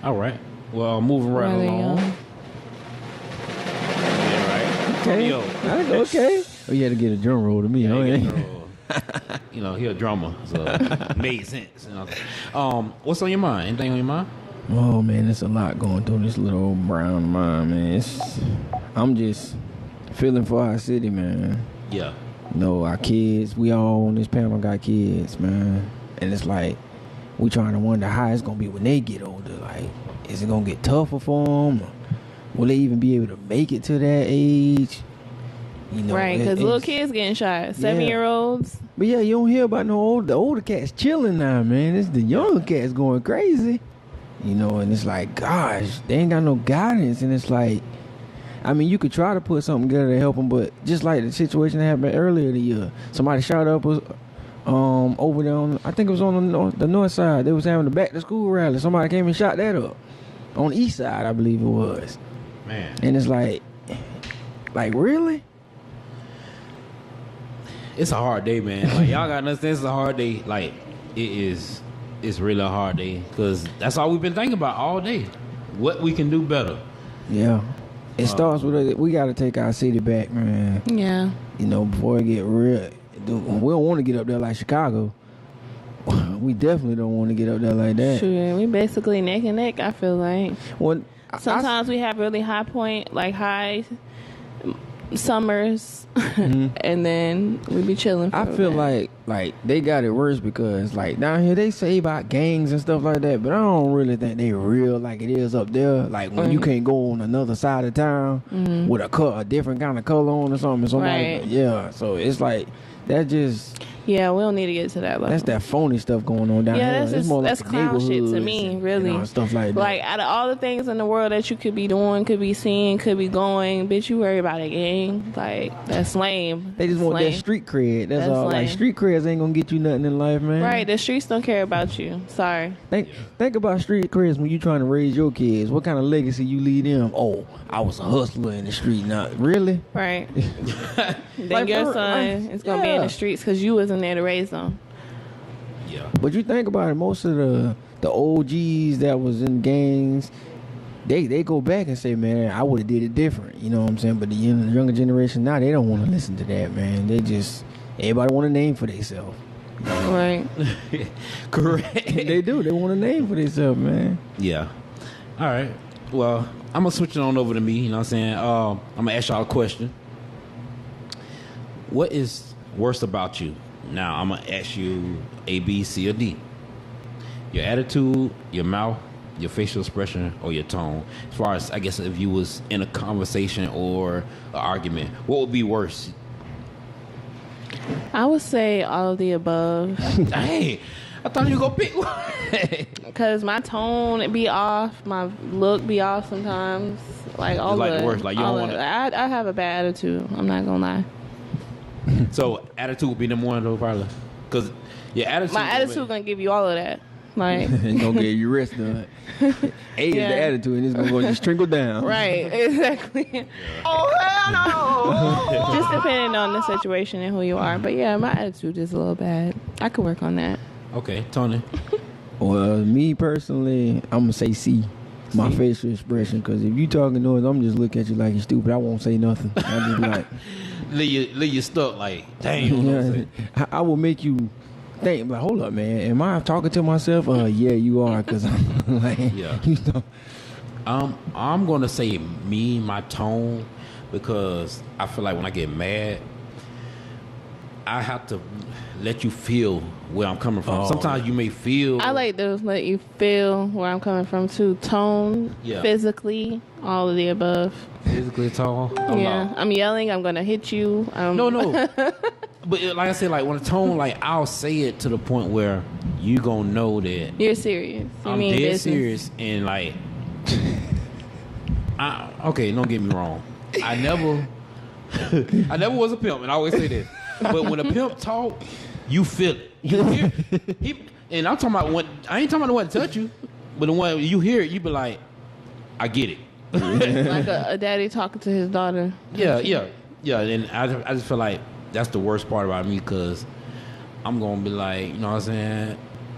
All right. Well, moving right While they're along. young. Yeah, right. Okay. Yo. Okay. Oh, you had to get a drum roll to me. Yeah, huh? you get You know, he a drummer, so it made sense. You know? What's on your mind? Anything on your mind? Oh man, there's a lot going through this little old brown mind, man. I'm just feeling for our city, man. Yeah. You know, our kids, we all on this panel got kids, man. And it's like, we trying to wonder how it's going to be when they get older. Like, is it going to get tougher for them? Will they even be able to make it to that age? You know, right, because little kids getting shot, 7-year-olds. But yeah, you don't hear about the older cats chilling now, man. It's the younger cats going crazy. You know, and it's like, gosh, they ain't got no guidance. And it's like, I mean, you could try to put something together to help them, but just like the situation that happened earlier the year, somebody shot up over there on, I think it was on the north side. They was having a back to school rally. Somebody came and shot that up on the east side, I believe it was. Man. And it's like really? It's a hard day, man. Like, y'all got to understand, it's a hard day. Like, it's really a hard day because that's all we've been thinking about all day. What we can do better. Yeah. It starts with we got to take our city back, man. Yeah. You know, before it get real. We don't want to get up there like Chicago. We definitely don't want to get up there like that. Sure, we basically neck and neck, I feel like. Well, sometimes we have really high summers, and then we be chilling. I feel like they got it worse because like down here they say about gangs and stuff like that, but I don't really think they real like it is up there. Like when you can't go on another side of town with a different kind of color on or something. Somebody, yeah. So it's like that just. Yeah, we don't need to get to that level. That's that phony stuff going on down here. That's more that's like clown shit to me, really. And stuff like that. Like, out of all the things in the world that you could be doing, could be seeing, could be going, bitch, you worry about a gang. Like, that's lame. They just want that street cred. That's all. Lame. Like, street creds ain't gonna get you nothing in life, man. Right, the streets don't care about you. Sorry. Think about street creds when you trying to raise your kids. What kind of legacy you leave them? Oh, I was a hustler in the street. Not really. Right. Then like your son is gonna be in the streets because you wasn't there to raise them. Yeah. But you think about it, most of the OGs that was in gangs, they go back and say, man, I would have did it different. You know what I'm saying? But the younger generation now, they don't want to listen to that, man. Everybody want a name for themselves. Right. Correct. They do. They want a name for themselves, man. Yeah. All right. Well, I'm going to switch it on over to me. You know what I'm saying? I'm going to ask y'all a question. What is worst about you? Now, I'm going to ask you A, B, C, or D. Your attitude, your mouth, your facial expression, or your tone. As far as, I guess, if you was in a conversation or an argument, what would be worse? I would say all of the above. Dang, I thought you were going to pick one. Because my tone be off, my look be off sometimes. Like, all like the worst. Like, you don't want to... I have a bad attitude. I'm not going to lie. So attitude would be number one though, probably, because your attitude. My attitude gonna give you all of that. Like it's gonna give you rest done. A is the attitude, and it's gonna go just trickle down. Right, exactly. Yeah. Oh hell no! Just depending on the situation and who you are, but yeah, my attitude is a little bad. I could work on that. Okay, Tony. Well, me personally, I'm gonna say C. My facial expression, because if you talking noise, I'm just looking at you like you're stupid. I won't say nothing. I just be like. Leave you stuck like, dang. I will make you think, like, hold up, man. Am I talking to myself? Yeah, you are, because I'm like, yeah. You know. I'm going to say my tone, because I feel like when I get mad, I have to let you feel where I'm coming from. Sometimes you may feel... I like to let you feel where I'm coming from, too. Tone, physically, all of the above. Physically, tone? I'm yelling, I'm going to hit you. No. But like I said, like, when a tone, like, I'll say it to the point where you going to know that... You're serious. I'm dead serious, and, like... okay, don't get me wrong. I never was a pimp, and I always say that. But when a pimp talk, you feel it. You hear it. And I'm talking about I ain't talking about the one to touch you, but the one you hear it, you be like, I get it. Like a daddy talking to his daughter. Yeah. And I just feel like that's the worst part about me, because I'm gonna be like, you know what I'm saying?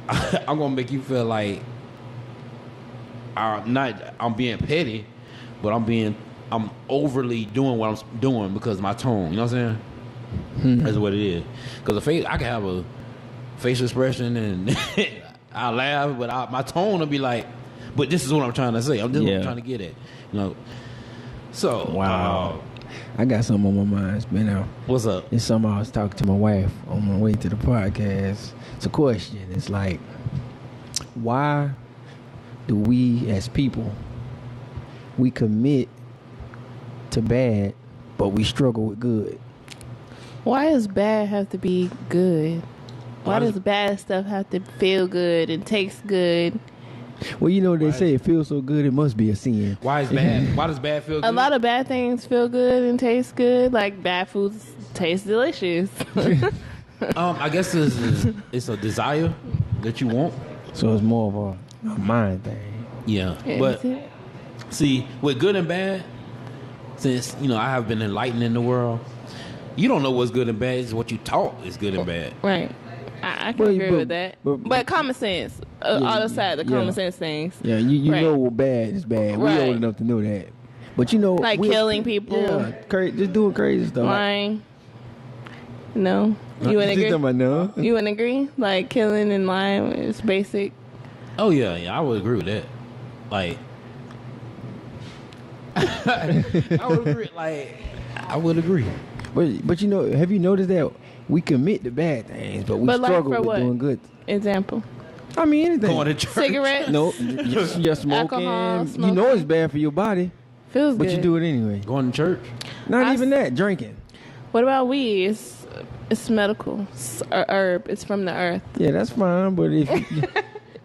I'm gonna make you feel like I'm being petty, but I'm overly doing what I'm doing because of my tone. You know what I'm saying? That's what it is. Because a face, I can have a facial expression and I laugh, but my tone will be like, but this is what I'm trying to say. This is what I'm trying to get at. You know. So wow. I got something on my mind. It's been out. What's up? It's something I was talking to my wife on my way to the podcast. It's a question. It's like, why do we as people, we commit to bad, but we struggle with good? Why does bad have to be good? Why does bad stuff have to feel good and taste good? Well, you know, they say it feels so good, it must be a sin. Why is bad? Why does bad feel good? A lot of bad things feel good and taste good. Like bad foods taste delicious. I guess it's a desire that you want. So it's more of a mind thing. Yeah. But see, with good and bad, since, you know, I have been enlightened in the world, you don't know what's good and bad. It's what you taught is good and bad. Right. I can agree with that. But common sense, other side, the common sense things. Yeah, you know what bad is bad. We're old enough to know that. But you know, like killing people. Yeah, just doing crazy stuff. Lying. No. You wouldn't agree? No. You wouldn't agree? Like killing and lying is basic. Oh yeah, I would agree with that. Like, I would agree. Like, I would agree. But you know, have you noticed that we commit to bad things, but we struggle with doing good? Example. I mean, anything. Going to church. Cigarettes. No, you're smoking. Alcohol, smoking. You know it's bad for your body. Feels good. But you do it anyway. Going to church. Not even that. Drinking. What about weed? It's medical. It's a herb. It's from the earth. Yeah, that's fine. But if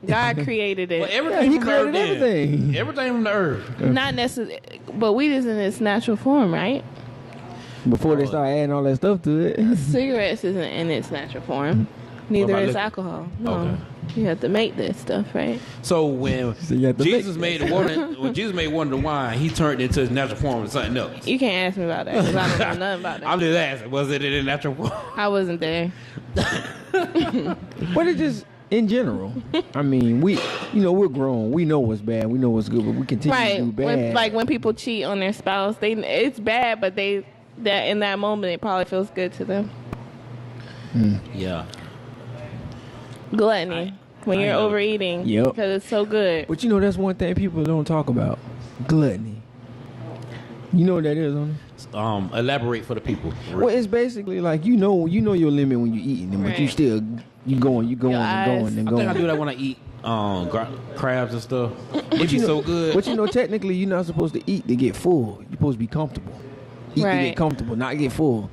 God created it. Well, everything He from created the earth. everything. Everything from the earth. Not necessarily, but weed is in its natural form, right? Before they start adding all that stuff to it. Cigarettes isn't in its natural form. Neither is alcohol. No. Okay. You have to make this stuff, right? So when Jesus made the water, when Jesus made water into wine, he turned it into his natural form of something else. You can't ask me about that because I don't know nothing about that. I'm just asking, was it in a natural form? I wasn't there. But it just in general. I mean, we're grown. We know what's bad. We know what's good, but we continue to do bad. When people cheat on their spouse, it's bad, but that in that moment it probably feels good to them. Yeah. Gluttony. When you're overeating because it's so good. But you know, that's one thing people don't talk about. Gluttony. You know what that is, huh? Elaborate for the people. Well, it's basically like you know your limit when you're eating, but you still you going and going. I think I do that when I eat crabs and stuff. It be so good. But you know, technically, you're not supposed to eat to get full. You're supposed to be comfortable. Eat to get comfortable, not get full.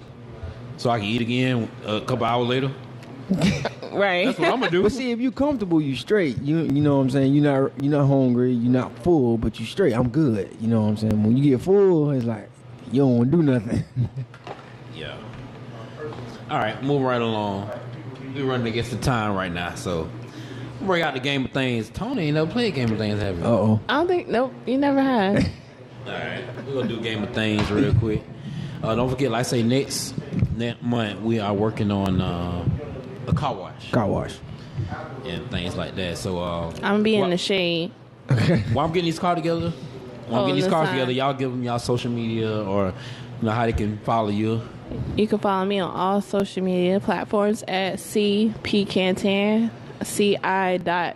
So I can eat again a couple hours later. Right. That's what I'm gonna do. But see, if you comfortable, you straight. You know what I'm saying? You're not hungry. You're not full, but you straight. I'm good. You know what I'm saying? When you get full, it's like you don't want to do nothing. Yeah. All right, moving right along. We're running against the time right now, so bring out the Game of Things. Tony ain't never played Game of Things, have you? Uh-oh. I don't think. Nope. You never have. All right, we're gonna do Game of Things real quick. Don't forget, like I say, next month we are working on a car wash. Car wash. And things like that. So I'm gonna be in the shade. While I'm getting these cars together, y'all give them y'all social media or how they can follow you. You can follow me on all social media platforms at cpcantan, ci.pcantan.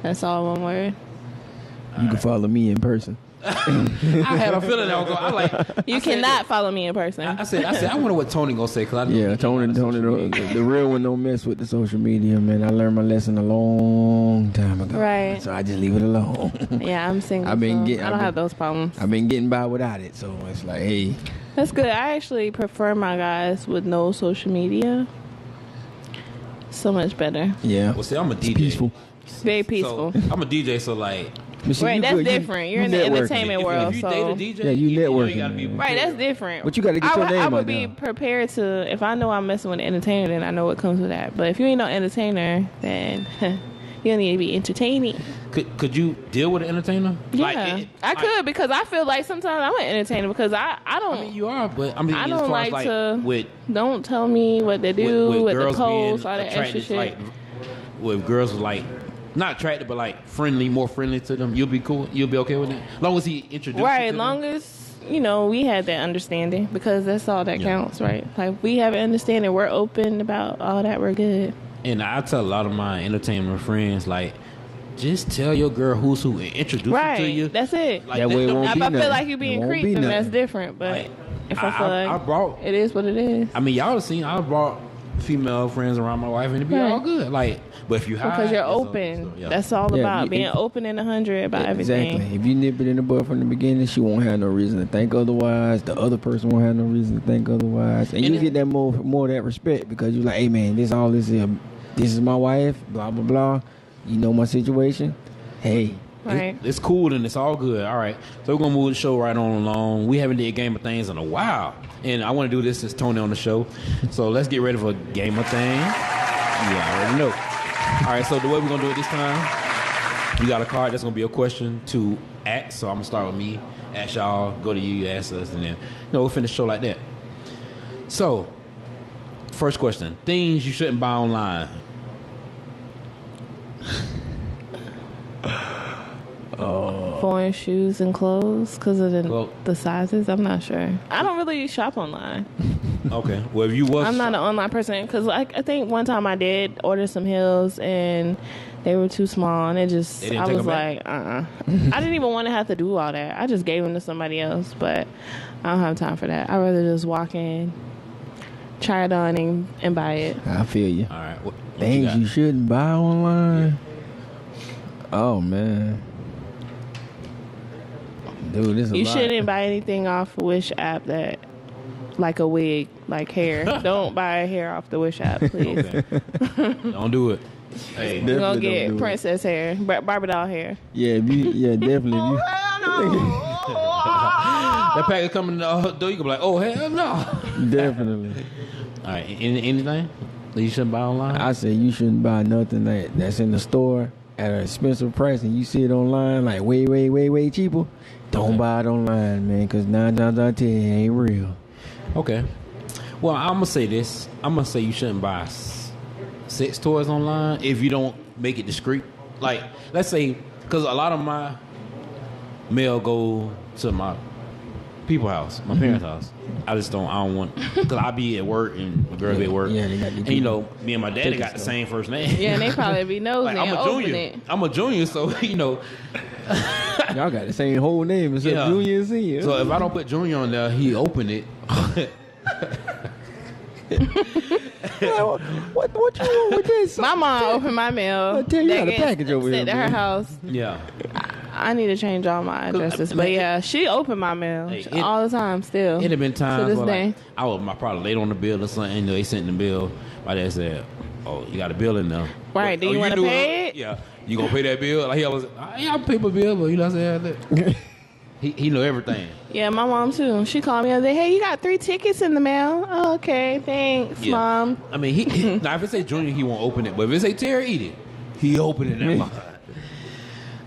That's all one word. You can follow me in person. I had a feeling that was going. You cannot follow me in person. I said, I wonder what Tony gonna say. Cause Tony, the real one don't mess with the social media, man. I learned my lesson a long time ago. Right. So I just leave it alone. Yeah, I'm single. I don't have those problems. I've been getting by without it, so it's like, hey. That's good. I actually prefer my guys with no social so much better. Yeah. Well, see, I'm a DJ. It's peaceful. It's very peaceful. So, I'm a DJ, so like. Right, that's different. You're in the entertainment world, if you so date a DJ, yeah, you networking. You gotta be right, that's different. But you got to get your name I out would be there. prepared to, if I know I'm messing with an entertainer, then I know what comes with that. But if you ain't no entertainer, then you need to be entertaining. Could you deal with an entertainer? Yeah, I could, because I feel like sometimes I'm an entertainer because I don't. I mean, you are, but I mean, I as don't far as like to. With, don't tell me what to do with the girls posts, being all that extra attracted, shit. like, with girls like. Not attracted, but like friendly, more friendly to them. You'll be cool. You'll be okay with it, as long as he introduces. Right, you to long them. as we had that understanding because that's all that counts, right? Like, we have an understanding. We're open about all that. We're good. And I tell a lot of my entertainment friends, like, just tell your girl who's who and introduce her to you. That's it. Like, that way it won't be if I nothing. feel like you being creeped, then that's different. But Like, if I feel like I brought, it is what it is. I mean, y'all have seen, I brought female friends around my wife and it be all good. Like, but if you hide, because you're that's open. yeah. That's all about being open and 100 about everything. Exactly. If you nip it in the bud from the beginning, she won't have no reason to think otherwise. The other person won't have no reason to think otherwise, and you get that more of that respect because you're like, hey man, this is my wife. Blah blah blah. You know my situation. Hey. Right. It's cool and it's all good. All right. So we're going to move the show right on along. We haven't did Game of Things in a while. And I want to do this since Tony on the show. So let's get ready for Game of Things. You already know. All right. So the way we're going to do it this time, we got a card that's going to be a question to ask. So I'm going to start with me. Ask y'all. Go to you. Ask us. And then, we'll finish the show like that. So, first question. Things you shouldn't buy online. Foreign shoes and clothes because of the sizes. I'm not sure. I don't really shop online. Okay. Well, if you was, I'm not an online person because I think one time I did order some heels and they were too small and I was like, I didn't even want to have to do all that. I just gave them to somebody else, but I don't have time for that. I'd rather just walk in, try it on, and buy it. I feel you. All right. What Things you shouldn't buy online. Oh man. Dude, this is a lot. You shouldn't buy anything off Wish app that, like a wig, like hair. Don't buy hair off the Wish app, please. Don't do it. Hey, you're gonna get princess hair, Barbie doll hair. Yeah, definitely. That package coming to the door, you can be like, oh hell no. Definitely. All right. Anything that you shouldn't buy online? I say you shouldn't buy nothing that's in the store at an expensive price and you see it online like way cheaper. Don't buy it online, man, because 9 times out of 10 it ain't real. Okay. Well, I'm going to say this. I'm going to say you shouldn't buy sex toys online if you don't make it discreet. Like, let's say, because a lot of my mail go to my people's house, my parents' house. I don't want, because I be at work and my girl be at work. Yeah, they got and me and my daddy got the same first name. Yeah, and they probably be nosy like, I'm a junior, so, Y'all got the same whole name except Junior and Senior. So if I don't put Junior on there, he open it. What you want with this? My mom opened my mail. I'll tell you how the package over here. Sent to her house. Yeah. I need to change all my addresses, but yeah, she opened my mail all the time. Still, it had been times to this where day. Like, I was probably late on the bill or something. They sent the bill. My dad said, "Oh, you got a bill in there." Right? Do you want to pay it? Yeah. You gonna pay that bill? Like I'll pay my bill, but you know what I'm saying? He know everything. Yeah, my mom too. She called me and said, "Hey, you got 3 tickets in the mail." Oh, okay, thanks, Mom. I mean, he now if it say Junior, he won't open it. But if it say Terry, eat it. He open it.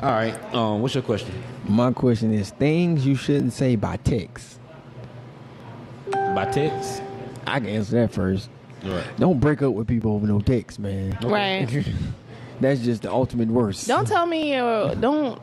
All right. What's your question? My question is things you shouldn't say by text. By text? I can answer that first. Right. Don't break up with people over no text, man. Right. That's just the ultimate worst. Don't tell me don't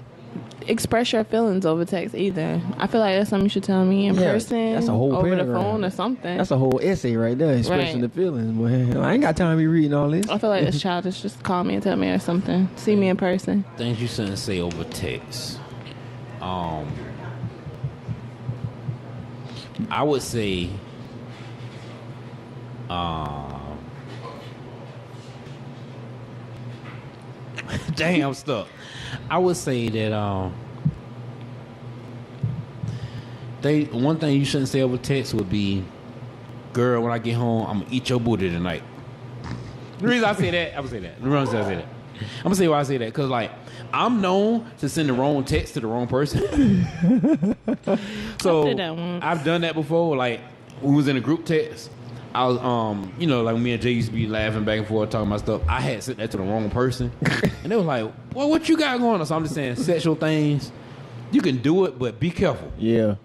express your feelings over text either. I feel like that's something you should tell me in person. That's a whole over paragraph. the phone or something. That's a whole essay right there, expressing the feelings. Boy, I ain't got time to be reading all this. I feel like it's childish. Just call me and tell me or something. See me in person. Things you shouldn't say over text. I would say dang, I'm stuck. I would say that one thing you shouldn't say over text would be, "Girl, when I get home, I'm gonna eat your booty tonight." The reason I say that, I'm gonna say that. I'm gonna say why I say that, because like I'm known to send the wrong text to the wrong person. So I've done that before. Like we was in a group text. I was, like me and Jay used to be laughing back and forth talking about stuff. I had sent that to the wrong person, and they was like, "Well, what you got going on?" So I'm just saying, sexual things, you can do it, but be careful. Yeah.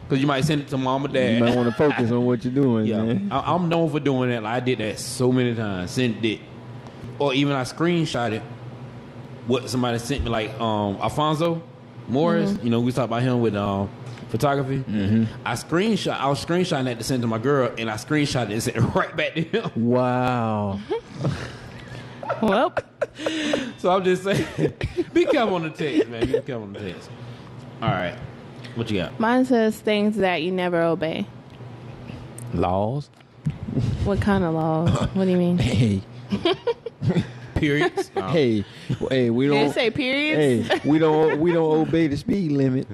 Because you might send it to mom or dad. You might want to focus on what you're doing, man. I'm known for doing that. Like, I did that so many times. Sent it. Or even I screenshot it. What somebody sent me, like, Alfonso. Morris. You know, we talked about him with photography. Mm-hmm. I was screenshotting that to send to my girl, and I screenshotted it and sent it right back to him. Wow. Well, So I'm just saying, be careful on the text, man. Be careful on the text. All right, what you got? mine says things that you never obey. Laws. What kind of laws? What do you mean? Hey. Periods. Hey, we Did don't it say periods? Hey, we don't obey the speed limit.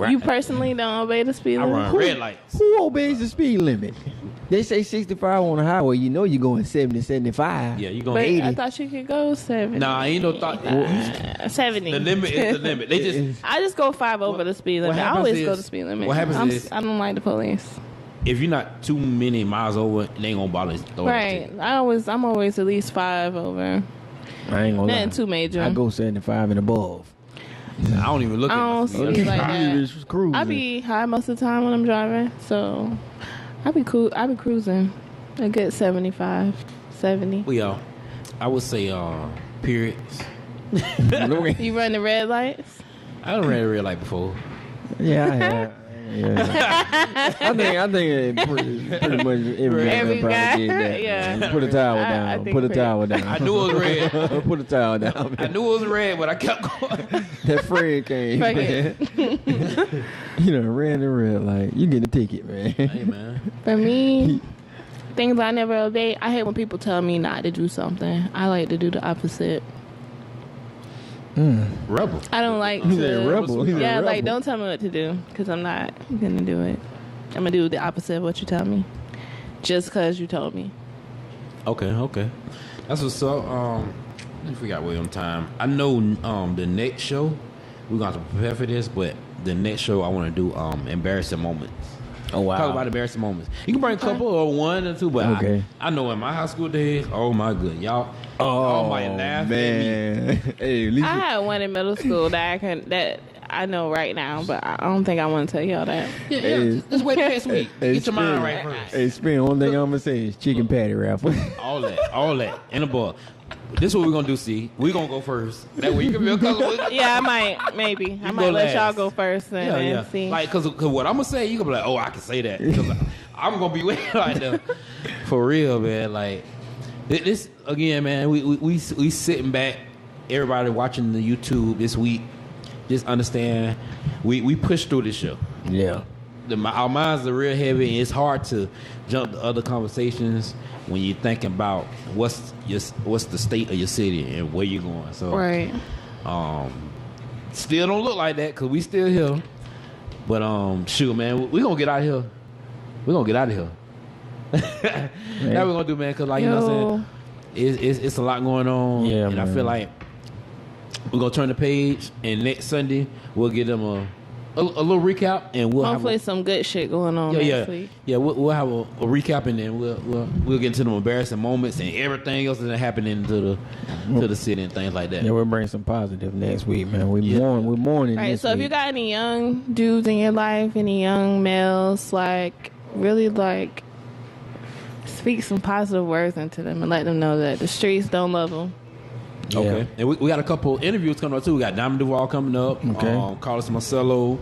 You personally don't obey the speed I limit? run red lights. Who obeys the speed limit? They say 65 on the highway. You know you're going 70, 75. Yeah, you But going 80. I thought you could go 70. Nah, ain't no thought. 70. The limit is the limit. They just I just go 5 over the speed limit. I happens always is- go the speed limit. what happens is- I don't like the police. if you're not too many miles over, they ain't gonna bother. Right. I'm always at least 5 over. I ain't gonna lie. Nothing too major. I go 75 and above. I don't even look I at don't my see speed. like that. Just cruising. I be high most of the time when I'm driving, so I be cruising a good 75, 70. Well, yo, I would say periods. You run the red lights? I done ran a red light before. Yeah, I have. Yeah. I think pretty much every Every guy probably guy. did that. Yeah. Man. Put a towel I down. think Put a pretty- towel down. I knew it was red. Put a towel down. I knew it was red, but I kept going. That Fred came. Fuck Man. it. You know, ran the red light. You get a ticket, man. Hey, man. For me, things I never obey, I hate when people tell me not to do something. I like to do the opposite. Rebel. I don't like He's a to. rebel. He's a Yeah, rebel. like don't tell me what to do because I'm not gonna do it. I'm gonna do the opposite of what you tell me, just because you told me. Okay. That's what's up. I forgot way on time. I know the next show we're gonna have to prepare for this, but the next show I want to do embarrassing moments. Oh, wow. Talk about embarrassing moments. You can bring a couple or one or two, but Okay. I know in my high school days, oh my good, y'all might laugh at me. man. Hey, at least I had one in middle school that I know right now, but I don't think I want to tell y'all that. Yeah. Just wait till next week. Hey, Get your mind Spin. right first. Hey, Spin, one thing I'm going to say is chicken patty raffle. All that, and a ball. This is what we're gonna do. See, we're gonna go first. That way you can feel comfortable. Yeah, I might let last. y'all go first and then see. Like, cause what I'm gonna say, you gonna be like, oh, I can say that. 'Cause I'm gonna be waiting like that. For real, man. Like this again, man. We sitting back, everybody watching the YouTube this week. Just understand, we push through this show. Yeah. Our minds are real heavy, and it's hard to jump to other conversations when you're thinking about what's the state of your city and where you're going. So, Right. Still don't look like that because we still here. But shoot, man, we gonna get out of here. We're gonna get out of here. That we're gonna do, man. Cause like you know what I'm saying, it's a lot going on. Yeah, and man. I feel like we're gonna turn the page, and next Sunday we'll give them a little recap, and we'll Hopefully some good shit going on next week. we'll have a recap, and then we'll get into the embarrassing moments and everything else that happened to the city and things like that. Yeah, we'll bring some positive next week, man. We're mourning Right, this so if week. you got any young dudes in your life, any young males, like really like speak some positive words into them and let them know that the streets don't love them. Yeah. Okay, and we got a couple interviews coming up too. We got Diamond Duval coming up. Okay. Carlos Marcello.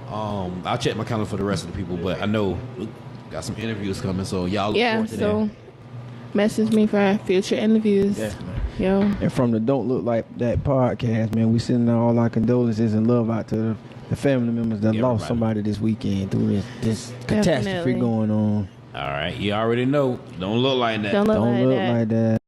I'll check my calendar for the rest of the people, but I know we got some interviews coming, so y'all look forward to so that. message me for future interviews. Definitely. Yo. And from the Don't Look Like That podcast, man, we sending all our condolences and love out to the family members that lost somebody this weekend through this catastrophe Definitely. going on. All right, you already know. Don't look like that. Don't look Don't like look that. like that.